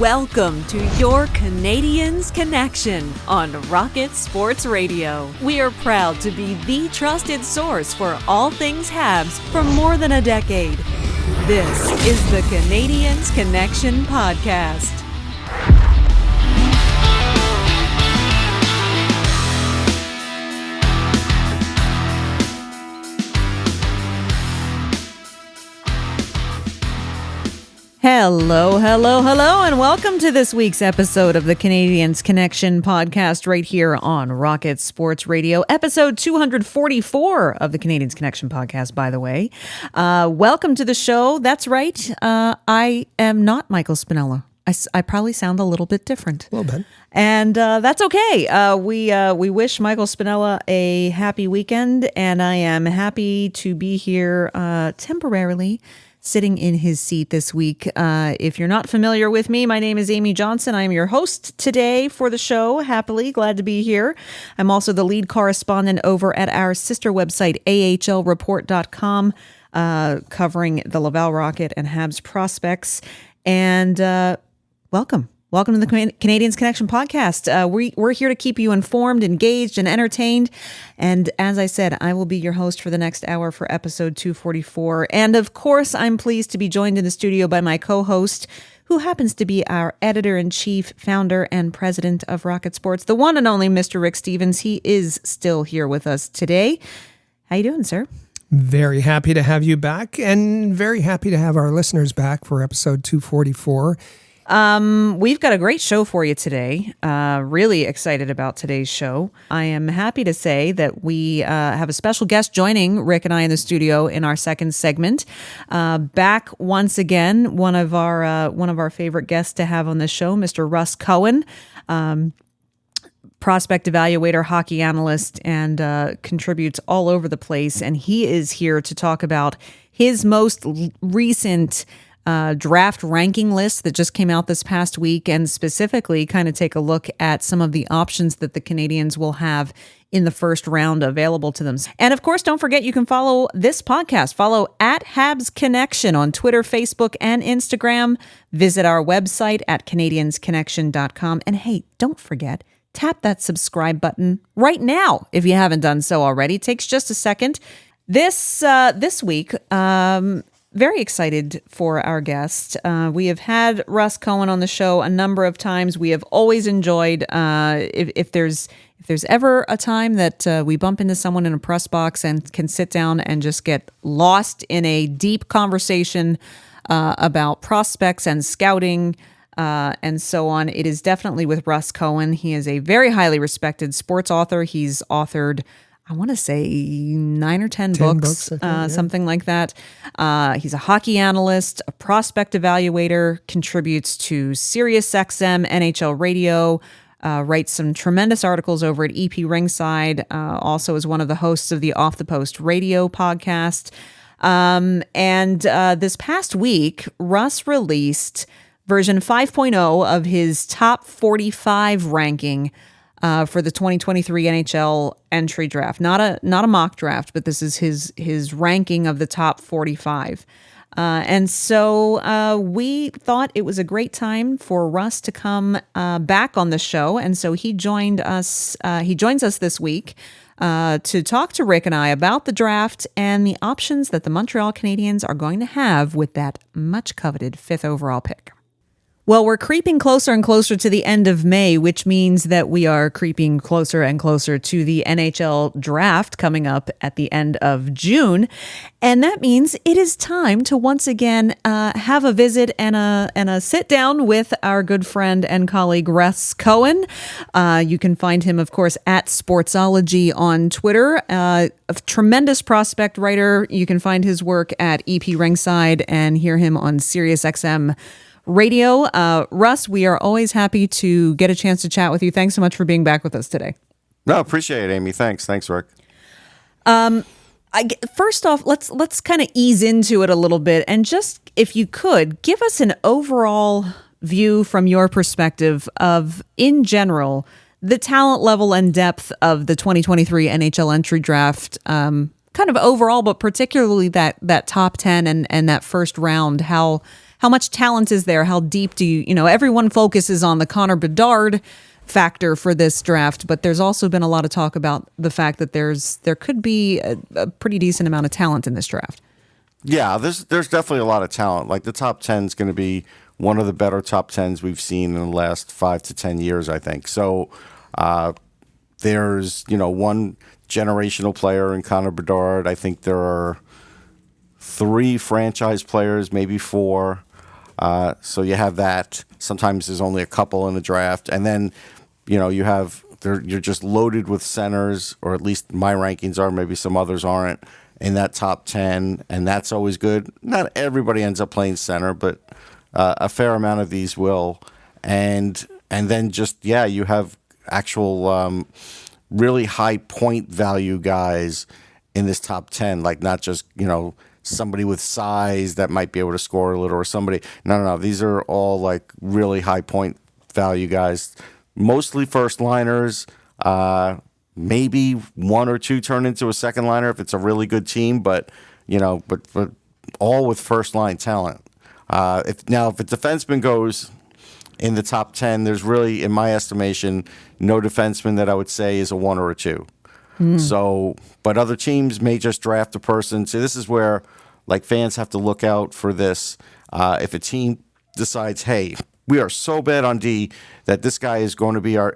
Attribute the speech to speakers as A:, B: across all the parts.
A: Welcome to your Canadiens Connection on Rocket Sports Radio. We are proud to be the trusted source for all things Habs for more than a decade. This is the Canadiens Connection Podcast. Hello, and welcome to this week's episode of the Canadiens Connection Podcast right here on Rocket Sports Radio, episode 244 of the Canadiens Connection Podcast, by the way. Welcome to the show. That's right. I am not Michael Spinella. I probably sound a little bit different.
B: A little bit.
A: And that's okay. We wish Michael Spinella a happy weekend, and I am happy to be here temporarily sitting in his seat this week. If you're not familiar with me, my name is Amy Johnson. I am your host today for the show. Happily, glad to be here. I'm also the lead correspondent over at our sister website, ahlreport.com, covering the Laval Rocket and Habs prospects. And welcome. Welcome to the Canadiens Connection Podcast. We're here to keep you informed, engaged, and entertained. And as I said, I will be your host for the next hour for episode 244. And of course, I'm pleased to be joined in the studio by my co-host, who happens to be our editor-in-chief, founder, and president of Rocket Sports, the one and only Mr. Rick Stevens. He is still here with us today. How you doing, sir?
B: Very happy to have you back, and very happy to have our listeners back for episode 244.
A: We've got a great show for you today. Really excited about today's show. I am happy to say that we have a special guest joining Rick and I in the studio in our second segment. Back once again, one of our favorite guests to have on the show, Mr. Russ Cohen, prospect evaluator, hockey analyst, and contributes all over the place. And he is here to talk about his most recent draft ranking list that just came out this past week, and specifically kind of take a look at some of the options that the Canadiens will have in the first round available to them. And of course, don't forget, you can follow this podcast. Follow at Habs Connection on Twitter, Facebook, and Instagram. Visit our website at canadiensconnection.com. And hey, don't forget, tap that subscribe button right now if you haven't done so already. It takes just a second. This week, very excited for our guest. We have had Russ Cohen on the show a number of times. We have always enjoyed, if there's ever a time that we bump into someone in a press box and can sit down and just get lost in a deep conversation about prospects and scouting and so on, it is definitely with Russ Cohen. He is a very highly respected sports author. He's authored, I want to say 9 or 10 books, something like that. He's a hockey analyst, a prospect evaluator, contributes to Sirius XM NHL Radio, writes some tremendous articles over at EP Rinkside, also is one of the hosts of the Off the Post radio podcast. And this past week, Russ released version 5.0 of his top 45 ranking for the 2023 NHL entry draft. Not a mock draft, but this is his ranking of the top 45. And so we thought it was a great time for Russ to come back on the show. And so he joined us. He joins us this week to talk to Rick and I about the draft and the options that the Montreal Canadiens are going to have with that much coveted 5th overall pick. Well, we're creeping closer and closer to the end of May, which means that we are creeping closer and closer to the NHL Draft coming up at the end of June. And that means it is time to once again have a visit and a sit down with our good friend and colleague, Russ Cohen. You can find him, of course, at Sportsology on Twitter. A tremendous prospect writer. You can find his work at EP Rinkside and hear him on Sirius XM Radio. Russ, we are always happy to get a chance to chat with you. Thanks so much for being back with us today.
C: No, appreciate it, Amy. Thanks, Rick.
A: First off, let's kind of ease into it a little bit, and just, if you could, give us an overall view from your perspective of, in general, the talent level and depth of the 2023 NHL entry draft, kind of overall, but particularly that top 10 and that first round. How how much talent is there? How deep do you everyone focuses on the Connor Bedard factor for this draft, but there's also been a lot of talk about the fact that there could be a pretty decent amount of talent in this draft.
C: Yeah, there's definitely a lot of talent. Like the top 10 is going to be one of the better top 10s we've seen in the last 5 to 10 years, I think. So there's, one generational player in Connor Bedard. I think there are 3 franchise players, maybe 4. So you have that. Sometimes there's only a couple in the draft. And then, you're just loaded with centers, or at least my rankings are, maybe some others aren't, in that top 10, and that's always good. Not everybody ends up playing center, but a fair amount of these will. And then you have actual really high point value guys in this top 10, like not just, somebody with size that might be able to score a little, or somebody. No. These are all like really high point value guys, mostly first liners. Maybe 1 or 2 turn into a second liner if it's a really good team, but all with first line talent. If a defenseman goes in the top 10, there's really, in my estimation, no defenseman that I would say is a 1 or a 2. So, but other teams may just draft a person. So this is where, like, fans have to look out for this. If a team decides, hey, we are so bad on D that this guy is going to be our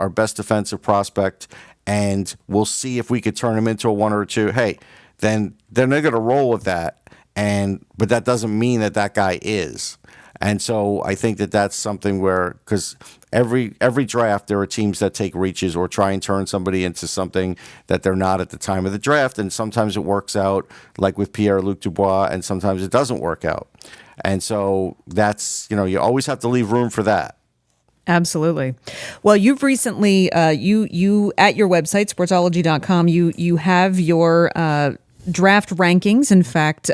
C: best defensive prospect, and we'll see if we could turn him into a 1 or a 2. Hey, then they're not going to roll with that, but that doesn't mean that guy is. And so I think that's something where, because every draft there are teams that take reaches or try and turn somebody into something that they're not at the time of the draft, and sometimes it works out, like with Pierre-Luc Dubois, and sometimes it doesn't work out. And so that's, you always have to leave room for that.
A: Absolutely. Well, you've recently, you at your website, sportsology.com, you have your draft rankings. In fact,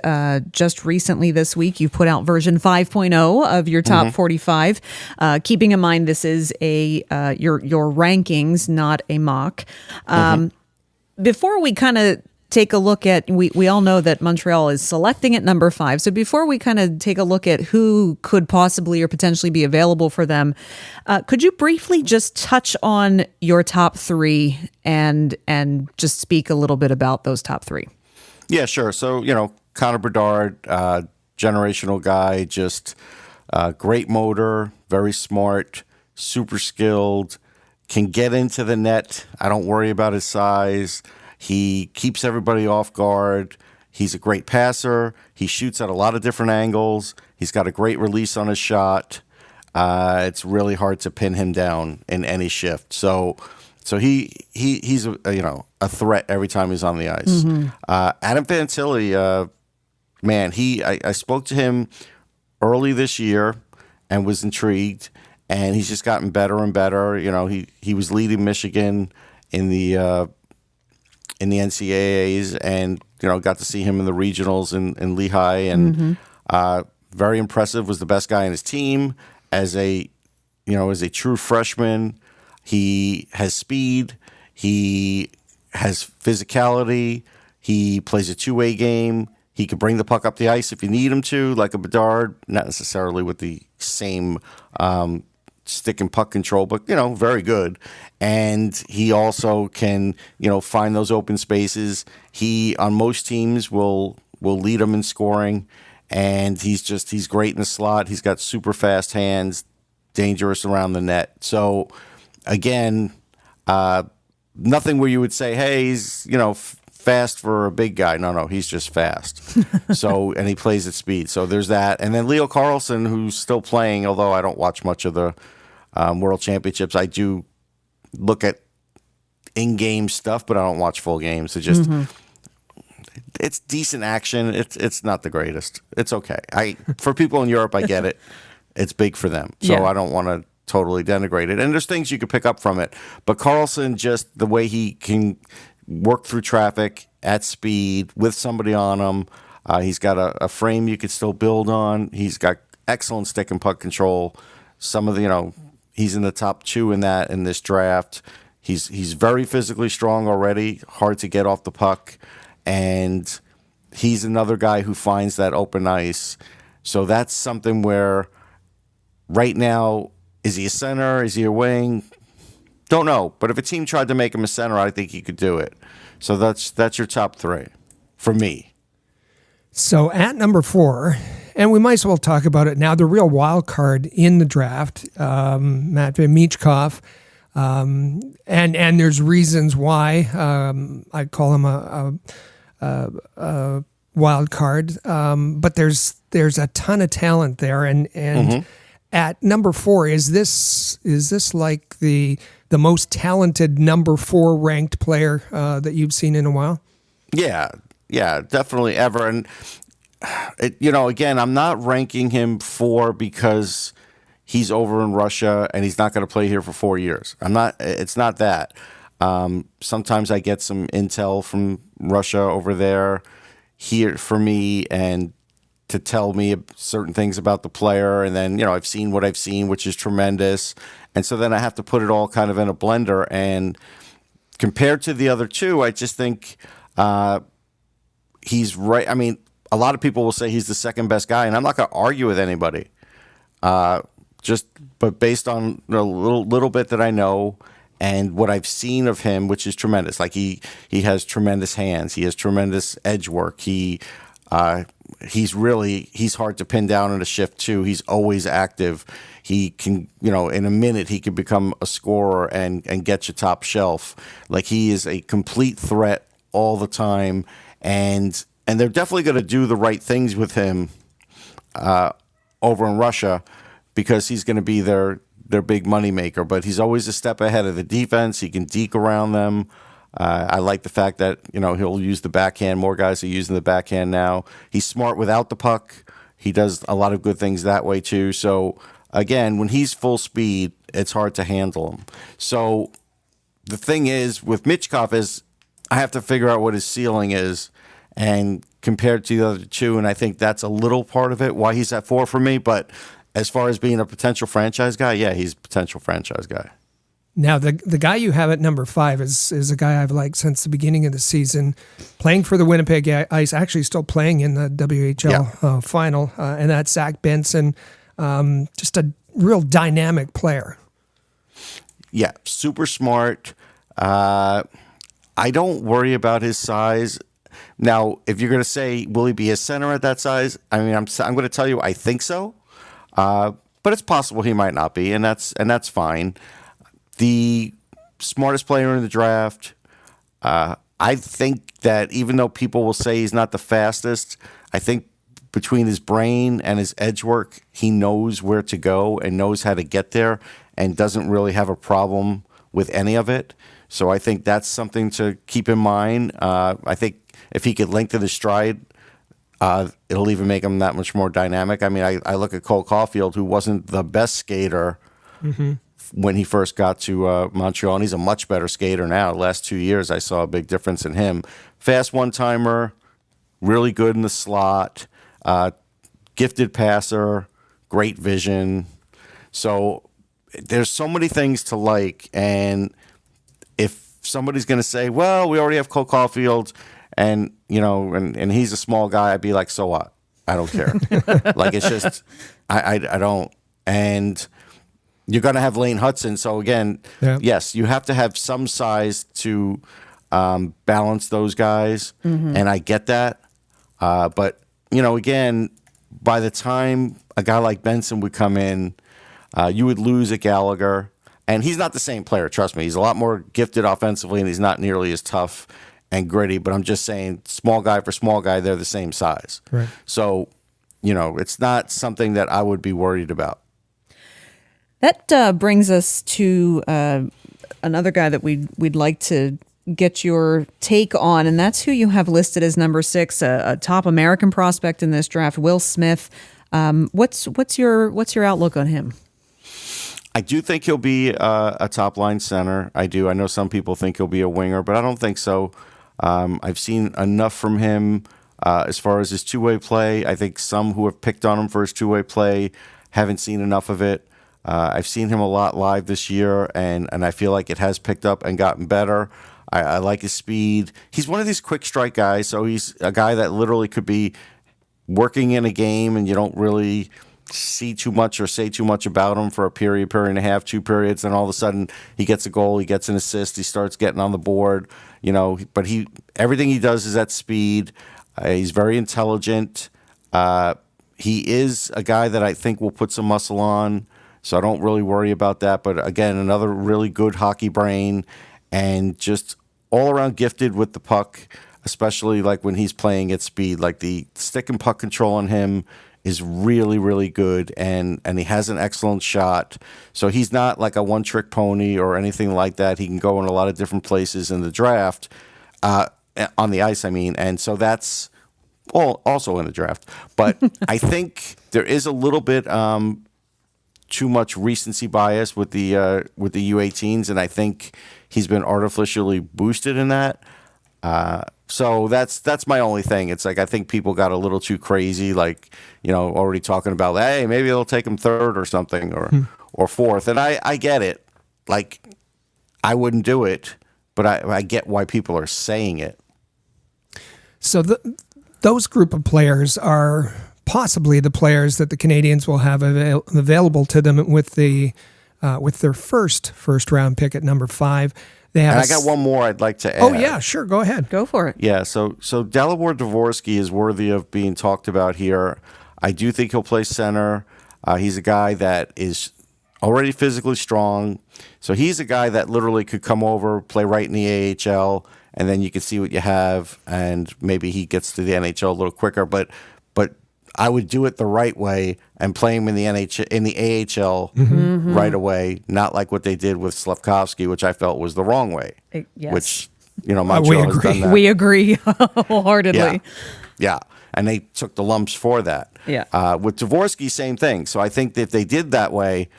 A: just recently this week, you put out version 5.0 of your top 45. Keeping in mind, this is your rankings, not a mock. Before we kind of take a look at, we all know that Montreal is selecting at number 5. So before we kind of take a look at who could possibly or potentially be available for them, could you briefly just touch on your top 3 and just speak a little bit about those top 3?
C: Yeah, sure. So, Connor Bedard, generational guy, just great motor, very smart, super skilled, can get into the net. I don't worry about his size. He keeps everybody off guard. He's a great passer. He shoots at a lot of different angles. He's got a great release on his shot. It's really hard to pin him down in any shift. So he's a threat every time he's on the ice. Adam Fantilli, I spoke to him early this year and was intrigued, and he's just gotten better and better. He was leading Michigan in the NCAAs, and got to see him in the regionals in Lehigh, and very impressive. Was the best guy on his team as a true freshman. He has speed. He has physicality. He plays a two-way game. He can bring the puck up the ice if you need him to, like a Bedard, not necessarily with the same stick and puck control, but, very good. And he also can, find those open spaces. He, on most teams, will lead them in scoring. And he's great in the slot. He's got super fast hands, dangerous around the net. So, again, nothing where you would say, hey, he's, fast for a big guy. No, he's just fast. So, and he plays at speed. So there's that. And then Leo Carlsson, who's still playing, although I don't watch much of the World Championships. I do look at in-game stuff, but I don't watch full games. It just, it's decent action. It's not the greatest. It's okay. For people in Europe, I get it. It's big for them. So I don't want to totally denigrate it. And there's things you could pick up from it. But Carlsson, just the way he can work through traffic at speed with somebody on him. He's got a frame you could still build on. He's got excellent stick and puck control. Some of the, he's in the top 2 in this draft. He's very physically strong already, hard to get off the puck. And he's another guy who finds that open ice. So that's something where right now, is he a center? Is he a wing? Don't know. But if a team tried to make him a center, I think he could do it. So that's your top three for me.
B: So at number 4, and we might as well talk about it now, the real wild card in the draft, Matvei Michkov. And there's reasons why I call him a wild card. But there's a ton of talent there, and at number 4, is this like the most talented number 4 ranked player that you've seen in a while?
C: Yeah, definitely ever. And again, I'm not ranking him 4 because he's over in Russia and he's not going to play here for 4 years. It's not that. Sometimes I get some intel from Russia over there here for me and to tell me certain things about the player. And then, I've seen what I've seen, which is tremendous. And so then I have to put it all kind of in a blender. And compared to the other two, I just think he's right. I mean, a lot of people will say he's the second best guy, and I'm not going to argue with anybody. But based on a little bit that I know and what I've seen of him, which is tremendous. Like he has tremendous hands. He has tremendous edge work. He's hard to pin down in a shift too. He's always active. He can, in a minute he can become a scorer and get you top shelf. Like he is a complete threat all the time. And they're definitely going to do the right things with him over in Russia because he's going to be their big money maker. But he's always a step ahead of the defense. He can deke around them. I like the fact that he'll use the backhand. More guys are using the backhand now. He's smart without the puck. He does a lot of good things that way too. So again, when he's full speed, it's hard to handle him. So the thing is with Michkov is I have to figure out what his ceiling is and compared to the other two, and I think that's a little part of it, why he's at 4 for me. But as far as being a potential franchise guy, yeah, he's a potential franchise guy.
B: Now, the guy you have at number 5 is a guy I've liked since the beginning of the season, playing for the Winnipeg Ice, actually still playing in the WHL final, and that's Zach Benson, just a real dynamic player.
C: Yeah, super smart. I don't worry about his size. Now, if you're going to say, will he be a center at that size? I mean, I'm going to tell you, I think so. But it's possible he might not be, and that's fine. The smartest player in the draft. I think that even though people will say he's not the fastest, I think between his brain and his edge work, he knows where to go and knows how to get there and doesn't really have a problem with any of it. So I think that's something to keep in mind. I think if he could lengthen his stride, it'll even make him that much more dynamic. I mean, I look at Cole Caulfield, who wasn't the best skater when he first got to Montreal, and he's a much better skater now. The last 2 years, I saw a big difference in him. Fast one-timer, really good in the slot, gifted passer, great vision. So there's so many things to like, and if somebody's going to say, well, we already have Cole Caulfield, and and he's a small guy, I'd be like, so what? I don't care. Like, it's just, I don't. And you're going to have Lane Hudson. So again, yes, you have to have some size to balance those guys. And I get that. But, again, by the time a guy like Benson would come in, you would lose a Gallagher. And he's not the same player, trust me. He's a lot more gifted offensively, and he's not nearly as tough and gritty. But I'm just saying, small guy for small guy, they're the same size.
B: Right.
C: So, it's not something that I would be worried about.
A: That brings us to another guy that we'd like to get your take on, and that's who you have listed as number 6, a top American prospect in this draft, Will Smith. What's your outlook on him?
C: I do think he'll be a top-line center. I do. I know some people think he'll be a winger, but I don't think so. I've seen enough from him as far as his two-way play. I think some who have picked on him for his two-way play haven't seen enough of it. I've seen him a lot live this year, and I feel like it has picked up and gotten better. I like his speed. He's one of these quick strike guys, so he's a guy that literally could be working in a game and you don't really see too much or say too much about him for a period and a half, 2 periods, and all of a sudden he gets a goal, he gets an assist, he starts getting on the board, but everything he does is at speed. He's very intelligent. He is a guy that I think will put some muscle on, so I don't really worry about that. But again, another really good hockey brain and just all around gifted with the puck, especially like when he's playing at speed. Like the stick and puck control on him is really, really good, and he has an excellent shot. So he's not like a one-trick pony or anything like that. He can go in a lot of different places in the draft, on the ice, I mean. And so that's also in the draft. But I think there is a little bit too much recency bias with the U18s, and I think he's been artificially boosted in that. So that's my only thing. It's like I think people got a little too crazy, like, already talking about, hey, maybe they'll take him third or something or fourth. And I get it. Like, I wouldn't do it, but I get why people are saying it.
B: So those group of players are possibly the players that the Canadiens will have available to them with their first round pick at number 5. They have
C: and I got one more I'd like to add.
B: Oh, yeah, sure. Go ahead.
A: Go for it.
C: Yeah, so Dalibor Dvorsky is worthy of being talked about here. I do think he'll play center. He's a guy that is already physically strong. So he's a guy that literally could come over, play right in the AHL, and then you can see what you have, and maybe he gets to the NHL a little quicker. But I would do it the right way and play him in the AHL right away, not like what they did with Slavkovsky, which I felt was the wrong way.
A: Yes.
C: Which, Montreal has done that.
A: We agree wholeheartedly.
C: Yeah. And they took the lumps for that.
A: Yeah.
C: With Dvorsky, same thing. So I think that if they did that way,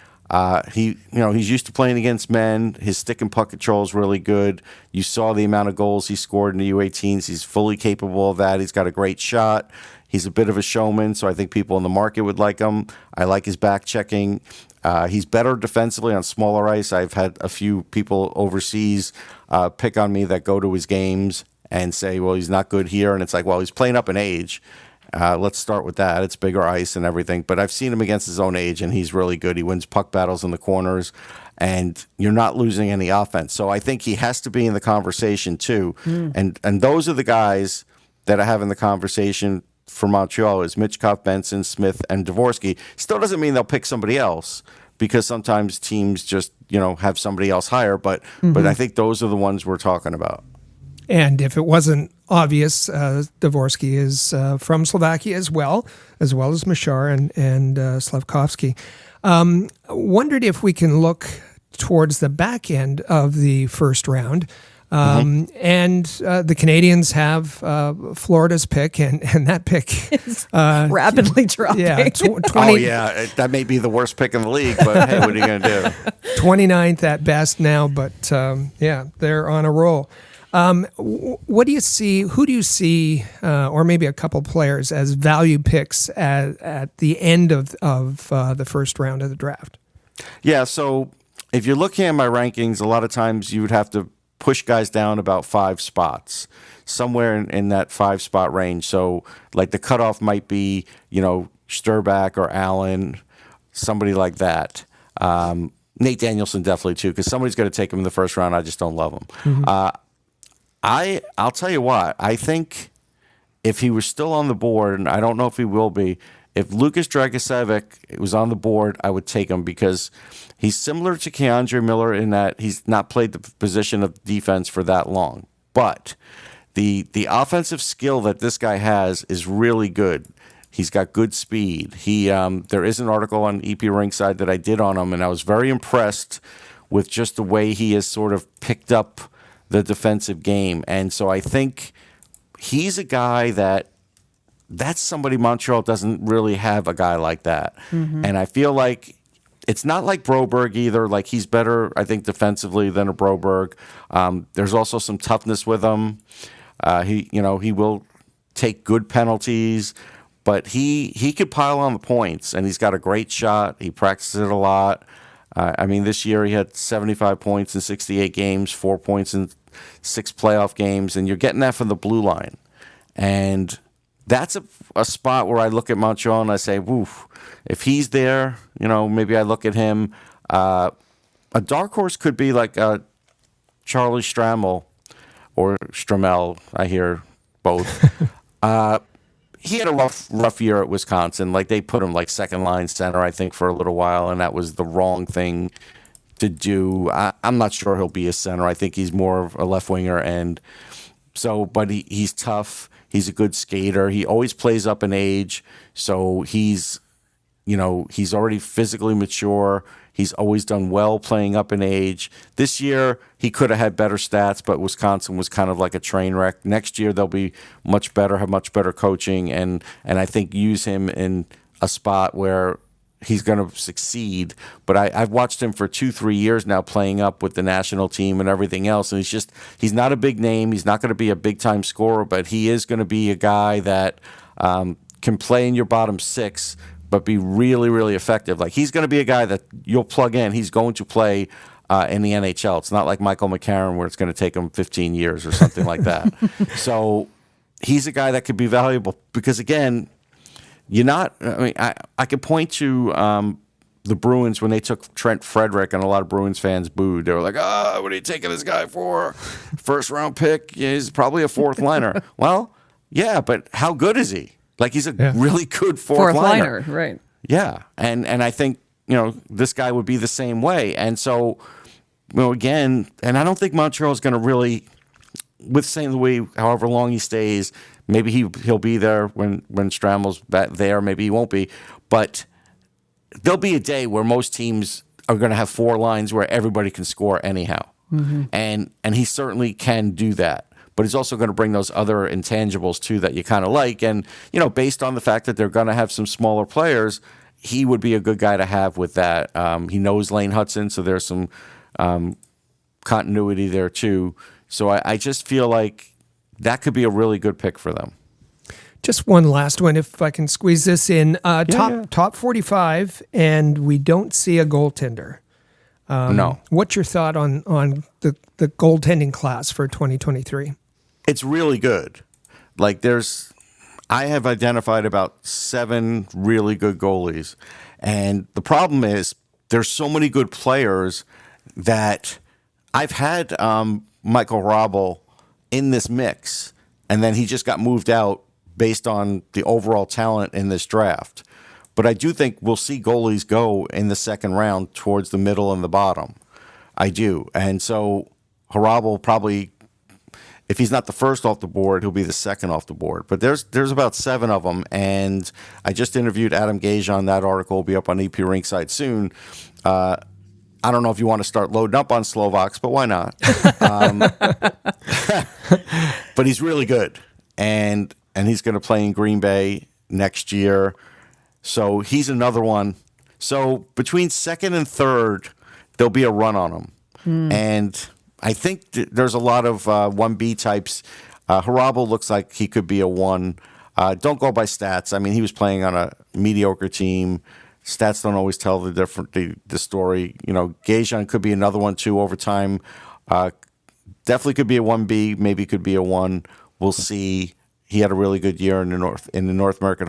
C: he's used to playing against men. His stick and puck control is really good. You saw the amount of goals he scored in the U18s. He's fully capable of that. He's got a great shot. He's a bit of a showman, so I think people in the market would like him. I like his back checking. He's better defensively on smaller ice. I've had a few people overseas pick on me that go to his games and say, well, he's not good here. And it's like, well, he's playing up in age. Let's start with that. It's bigger ice and everything. But I've seen him against his own age, and he's really good. He wins puck battles in the corners, and you're not losing any offense. So I think he has to be in the conversation too. And those are the guys that I have in the conversation for Montreal is Michkov, Benson, Smith, and Dvorsky. Still doesn't mean they'll pick somebody else, because sometimes teams just, have somebody else higher. But I think those are the ones we're talking about.
B: And if it wasn't obvious, Dvorsky is from Slovakia as well as Mishar and Slavkovsky. Wondered if we can look towards the back end of the first round. And the Canadiens have Florida's pick, and that pick
A: is rapidly dropping.
B: Yeah,
C: 20, that may be the worst pick in the league, but hey, what are you going to do?
B: 29th at best now, but they're on a roll. What do you see? Who do you see, or maybe a couple players as value picks at the end of the first round of the draft?
C: Yeah, so if you're looking at my rankings, a lot of times you would have to push guys down about 5 spots, somewhere in that 5-spot range. So like the cutoff might be, Sturback or Allen, somebody like that. Nate Danielson definitely too, because somebody's got to take him in the first round. I just don't love him. I'll tell you what, I think if he was still on the board, and I don't know if he will be, if Lucas Dragicevic was on the board, I would take him, because he's similar to Keandre Miller in that he's not played the position of defense for that long. But the offensive skill that this guy has is really good. He's got good speed. There is an article on EP Rinkside that I did on him, and I was very impressed with just the way he has sort of picked up the defensive game. And so I think he's a guy that's somebody Montreal doesn't really have a guy like that. And I feel like it's not like Broberg either. Like, he's better, I think, defensively than a Broberg. There's also some toughness with him. He will take good penalties, but he could pile on the points, and he's got a great shot. He practices it a lot. This year he had 75 points in 68 games, 4 points in 6 playoff games, and you're getting that from the blue line. And that's a spot where I look at Montreal and I say, woof, if he's there, maybe I look at him. A dark horse could be like Charlie Stramel or Stramel. I hear both. He had a rough year at Wisconsin. Like, they put him like second line center, I think, for a little while, and that was the wrong thing to do. I'm not sure he'll be a center. I think he's more of a left winger, and so, but he's tough. He's a good skater. He always plays up in age, so he's already physically mature. He's always done well playing up in age. This year, he could have had better stats, but Wisconsin was kind of like a train wreck. Next year, they'll be much better, have much better coaching, and I think use him in a spot where he's going to succeed. But I've watched him for 2-3 years now playing up with the national team and everything else, and he's not a big name. He's not going to be a big-time scorer, but he is going to be a guy that can play in your bottom six, but be really, really effective. Like, he's going to be a guy that you'll plug in. He's going to play in the NHL. It's not like Michael McCarron where it's going to take him 15 years or something like that. So he's a guy that could be valuable because, again, I could point to the Bruins when they took Trent Frederick, and a lot of Bruins fans booed. They were like, what are you taking this guy for? First-round pick? He's probably a fourth liner. Well, yeah, but how good is he? Like, he's a really good fourth liner.
A: Right.
C: Yeah. And I think, this guy would be the same way. And so, again, and I don't think Montreal is going to really, with St. Louis, however long he stays, maybe he'll be there when Stramel's back there. Maybe he won't be. But there'll be a day where most teams are going to have four lines where everybody can score anyhow. Mm-hmm. And he certainly can do that. But he's also going to bring those other intangibles, too, that you kind of like. And, based on the fact that they're going to have some smaller players, he would be a good guy to have with that. He knows Lane Hudson, so there's some continuity there, too. So I just feel like that could be a really good pick for them.
B: Just one last one, if I can squeeze this in. Top 45, and we don't see a goaltender.
C: No.
B: What's your thought on the goaltending class for 2023?
C: It's really good. Like, I have identified about 7 really good goalies. And the problem is there's so many good players that I've had Michael Hrabal in this mix, and then he just got moved out based on the overall talent in this draft. But I do think we'll see goalies go in the second round towards the middle and the bottom. I do. And so Hrabal probably, if he's not the first off the board, he'll be the second off the board. But there's about 7 of them, and I just interviewed Adam Gage on that article. Will be up on EP Rinkside soon. I don't know if you want to start loading up on Slovaks, but why not? But he's really good, and he's going to play in Green Bay next year. So he's another one. So between second and third, there'll be a run on him. And I think there's a lot of 1B types. Hrabal looks like he could be a 1. Don't go by stats. I mean, he was playing on a mediocre team. Stats don't always tell the story. Gajan could be another one, too, over time. Definitely could be a 1B. Maybe could be a 1. We'll see. He had a really good year in the North American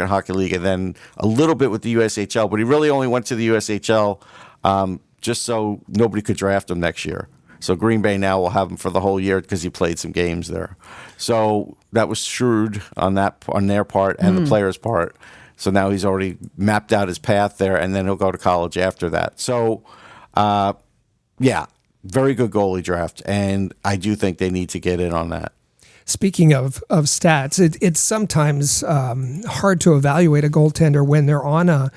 C: Hockey League, and then a little bit with the USHL. But he really only went to the USHL just so nobody could draft him next year. So Green Bay now will have him for the whole year because he played some games there. So that was shrewd on their part and the players' part. So now he's already mapped out his path there, and then he'll go to college after that. So, very good goalie draft, and I do think they need to get in on that.
B: Speaking of stats, it's sometimes hard to evaluate a goaltender when they're on a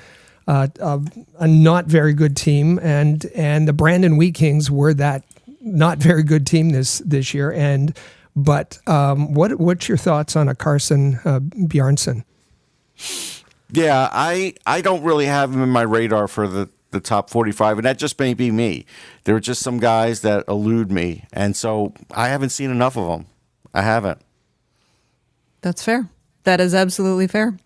B: not very good team, and the Brandon Wheat Kings were that not very good team this year. But what's your thoughts on a Carson Bjarnason?
C: Yeah, I don't really have him in my radar for the top 45, and that just may be me. There are just some guys that elude me, and so I haven't seen enough of them. I haven't.
A: That's fair. That is absolutely fair.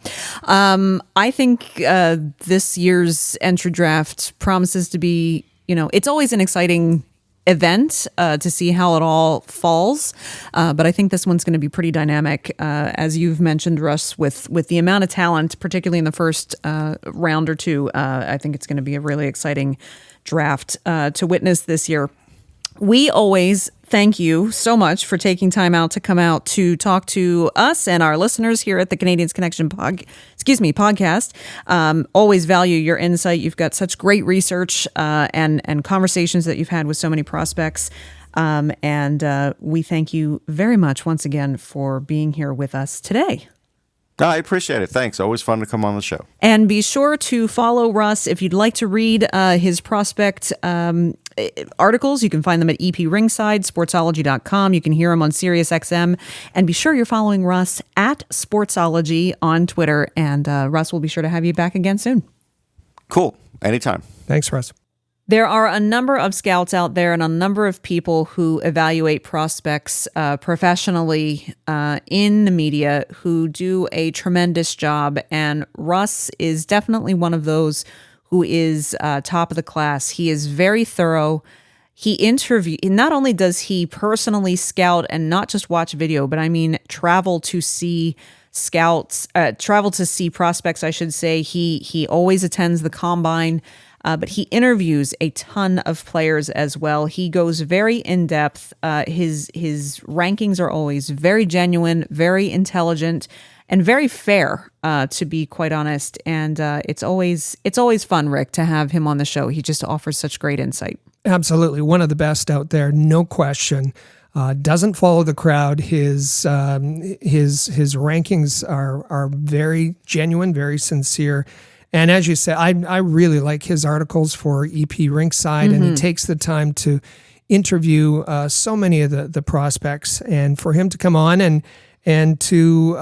A: I think this year's entry draft promises to be, it's always an exciting event to see how it all falls. But I think this one's going to be pretty dynamic, as you've mentioned, Russ, with the amount of talent, particularly in the first round or two. I think it's going to be a really exciting draft to witness this year. We always thank you so much for taking time out to come out to talk to us and our listeners here at the Canadiens Connection podcast. Always value your insight. You've got such great research and conversations that you've had with so many prospects. And we thank you very much once again for being here with us today.
C: I appreciate it. Thanks. Always fun to come on the show.
A: And be sure to follow Russ if you'd like to read his prospect articles. You can find them at EP Rinkside, sportsology.com. You can hear him on Sirius XM. And be sure you're following Russ at Sportsology on Twitter. And Russ will be sure to have you back again soon.
C: Cool. Anytime.
B: Thanks, Russ.
A: There are a number of scouts out there and a number of people who evaluate prospects professionally in the media who do a tremendous job. And Russ is definitely one of those who is top of the class. He is very thorough. Not only does he personally scout and not just watch video, but I mean travel to see prospects, I should say. He always attends the combine. But he interviews a ton of players as well. He goes very in-depth. His rankings are always very genuine, very intelligent, and very fair, to be quite honest. And it's always fun, Rick, to have him on the show. He just offers such great insight.
B: Absolutely. One of the best out there, no question. Doesn't follow the crowd. His rankings are very genuine, very sincere. And as you said, I really like his articles for EP Rinkside, and he takes the time to interview so many of the prospects. And for him to come on and to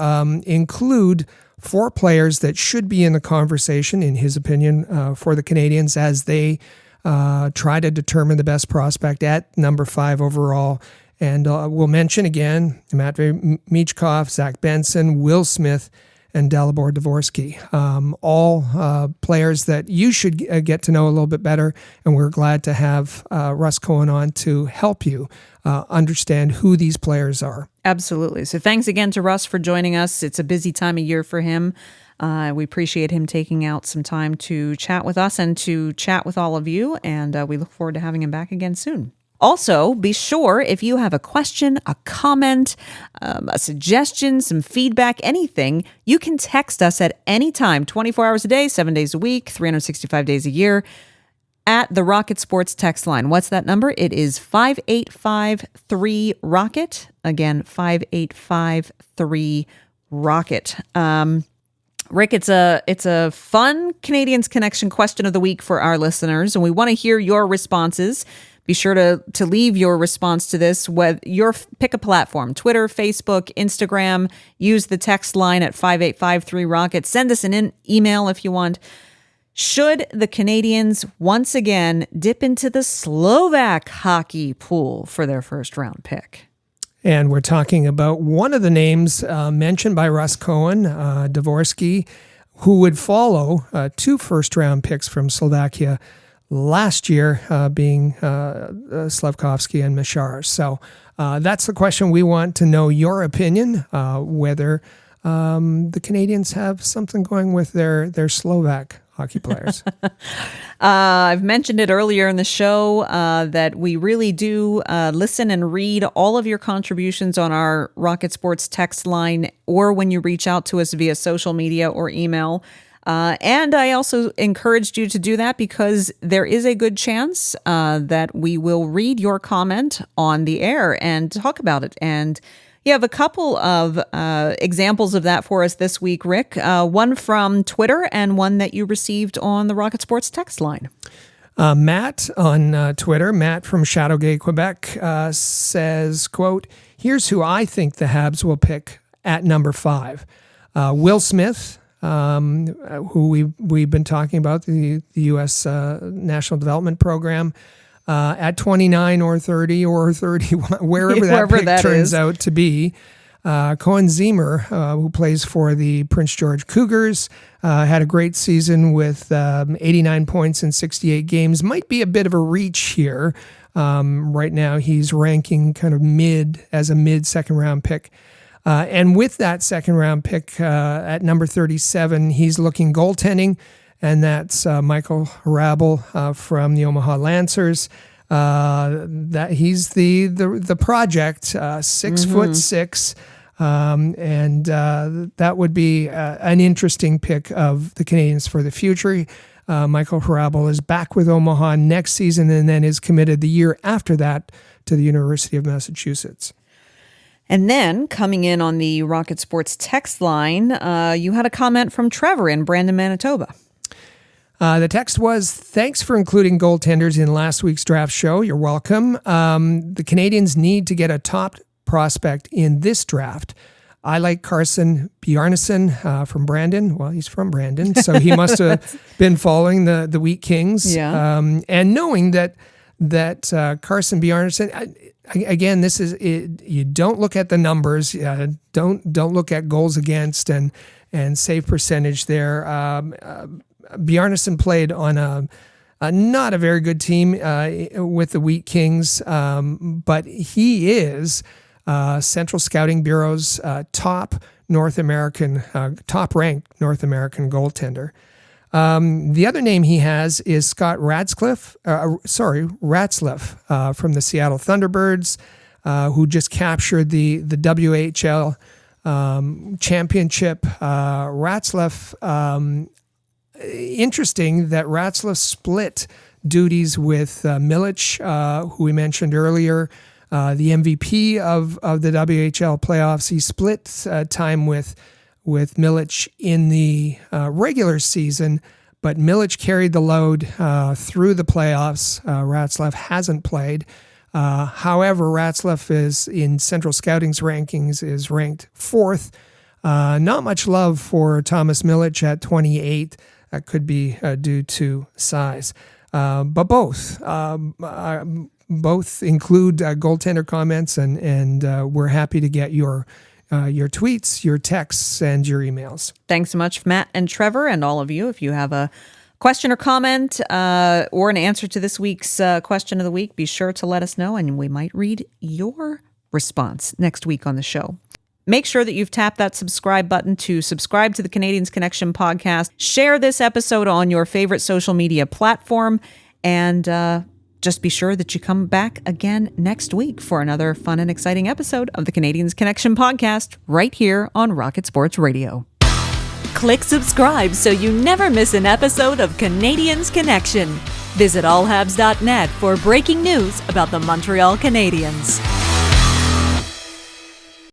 B: include 4 players that should be in the conversation, in his opinion, for the Canadiens as they try to determine the best prospect at number 5 overall. And we'll mention again Matvei Michkov, Zach Benson, Will Smith, and Dalibor Dvorsky, all players that you should get to know a little bit better. And we're glad to have Russ Cohen on to help you understand who these players are.
A: Absolutely. So thanks again to Russ for joining us. It's a busy time of year for him. We appreciate him taking out some time to chat with us and to chat with all of you. And we look forward to having him back again soon. Also, be sure if you have a question, a comment, a suggestion, some feedback, anything, you can text us at any time, 24 hours a day, 7 days a week, 365 days a year, at the Rocket Sports text line. What's that number? It is 5853-ROCKET. Again, 5853-ROCKET. Rick, it's a fun Canadiens Connection question of the week for our listeners, and we want to hear your responses. Be sure to leave your response to this. Pick a platform, Twitter, Facebook, Instagram. Use the text line at 5853-ROCKET. Send us an email if you want. Should the Canadiens once again dip into the Slovak hockey pool for their first round pick?
B: And we're talking about one of the names mentioned by Russ Cohen, Dvorsky, who would follow 2 first-round picks from Slovakia last year, being Slavkovsky and Mishar. So that's the question. We want to know your opinion, whether the Canadiens have something going with their Slovak hockey players.
A: I've mentioned it earlier in the show that we really do listen and read all of your contributions on our Rocket Sports text line, or when you reach out to us via social media or email. And I also encouraged you to do that because there is a good chance that we will read your comment on the air and talk about it. And you have a couple of examples of that for us this week, Rick. One from Twitter and one that you received on the Rocket Sports text line.
B: Matt on Twitter, Matt from Shadowgate, Quebec, says, quote, "Here's who I think the Habs will pick at number 5. Will Smith, who we've been talking about, the U.S. National Development Program, at 29 or 30 or 31, wherever that pick turns out to be. Cohen Zimmer, who plays for the Prince George Cougars, had a great season with 89 points in 68 games. Might be a bit of a reach here, Right now, he's ranking kind of as a mid-second round pick. And with that second round pick at number 37, he's looking goaltending, and that's Michael Hrabal from the Omaha Lancers. That he's the project, 6'6", and that would be an interesting pick of the Canadiens for the future. Michael Hrabal is back with Omaha next season and then is committed the year after that to the University of Massachusetts.
A: And then coming in on the Rocket Sports text line, you had a comment from Trevor in Brandon, Manitoba.
B: The text was, thanks for including goaltenders in last week's draft show. You're welcome. The Canadiens need to get a top prospect in this draft. I like Carson Bjarnason from Brandon. Well, he's from Brandon, so he must have been following the Wheat Kings.
A: Yeah.
B: And knowing that Carson Bjarnason, again, this is it, you don't look at the numbers. Don't look at goals against and save percentage there. Bjarnason played on a not a very good team with the Wheat Kings, but he is Central Scouting Bureau's top-ranked North American goaltender. The other name he has is Scott Ratzliff from the Seattle Thunderbirds, who just captured the WHL championship. Ratzliff, interesting that Ratzliff split duties with Milic, who we mentioned earlier, the MVP of the WHL playoffs. He split time with Milic in the regular season, but Milic carried the load through the playoffs. Ratzliff hasn't played. However, Ratzliff is in Central Scouting's rankings is ranked 4th. Not much love for Thomas Milic at 28. That could be due to size. But both include goaltender comments, and we're happy to get your tweets, your texts, and your emails.
A: Thanks so much, Matt and Trevor, and all of you. If you have a question or comment or an answer to this week's question of the week, be sure to let us know, and we might read your response next week on the show. Make sure that you've tapped that subscribe button to subscribe to the Canadiens Connection podcast. Share this episode on your favorite social media platform, and just be sure that you come back again next week for another fun and exciting episode of the Canadiens Connection podcast right here on Rocket Sports Radio.
D: Click subscribe so you never miss an episode of Canadiens Connection. Visit allhabs.net for breaking news about the Montreal Canadiens.